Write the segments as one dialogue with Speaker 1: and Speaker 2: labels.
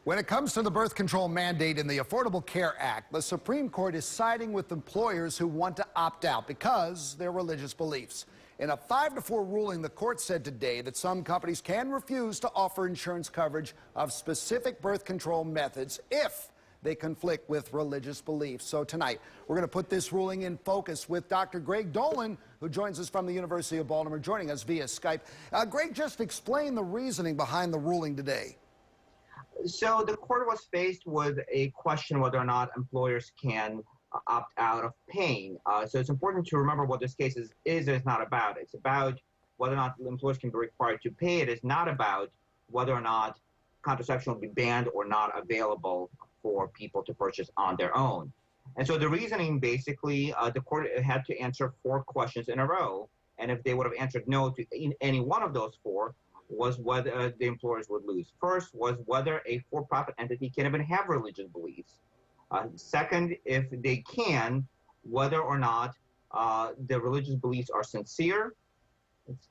Speaker 1: When it comes to the birth control mandate in the Affordable Care Act, the Supreme Court is siding with employers who want to opt out because of their religious beliefs. In a 5-4 ruling, the court said today that some companies can refuse to offer insurance coverage of specific birth control methods if they conflict with religious beliefs. So tonight, we're going to put this ruling in focus with Dr. Greg Dolan, who joins us from the University of Baltimore, joining us via Skype. Greg, just explain the reasoning behind the ruling today.
Speaker 2: So the court was faced with a question whether or not employers can opt out of paying. So it's important to remember what this case is or is not about. It's about whether or not employers can be required to pay. It is not about whether or not contraception will be banned or not available for people to purchase on their own. And so the reasoning, basically, the court had to answer 4 questions in a row. And if they would have answered no to any one of those 4, was whether the employers would lose. First was whether a for-profit entity can even have religious beliefs. Second, if they can, whether or not the religious beliefs are sincere.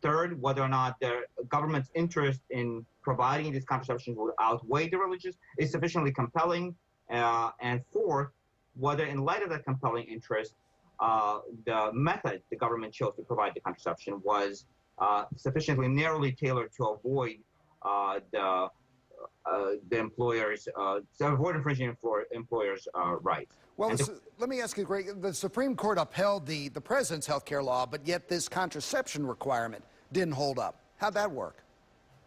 Speaker 2: Third, whether or not the government's interest in providing these contraceptions will outweigh the religious is sufficiently compelling. And fourth, whether in light of that compelling interest, the method the government chose to provide the contraception was sufficiently narrowly tailored to avoid the employers, to avoid infringing employers' rights.
Speaker 1: Well, let me ask you, Greg, the Supreme Court upheld the president's health care law, but yet this contraception requirement didn't hold up. How'd that work?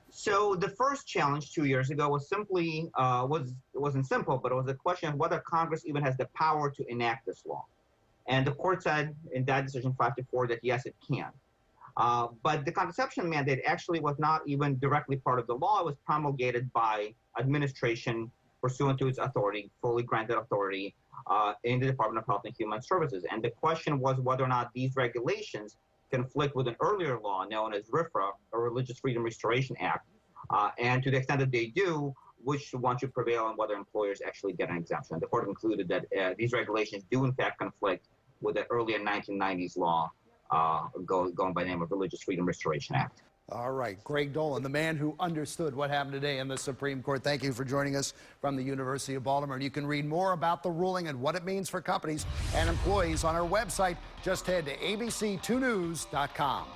Speaker 2: So the first challenge 2 years ago was simply, wasn't simple, but it was a question of whether Congress even has the power to enact this law. And the court said in that decision 5-4 that yes, it can. But the contraception mandate actually was not even directly part of the law. It was promulgated by administration pursuant to its authority, fully granted authority in the Department of Health and Human Services. And the question was whether or not these regulations conflict with an earlier law known as RFRA, or Religious Freedom Restoration Act. And to the extent that they do, which one should prevail and whether employers actually get an exemption. The court concluded that these regulations do in fact conflict with the earlier 1990s law going by the name of Religious Freedom Restoration Act.
Speaker 1: All right, Greg Dolan, the man who understood what happened today in the Supreme Court. Thank you for joining us from the University of Baltimore. And you can read more about the ruling and what it means for companies and employees on our website. Just head to abc2news.com.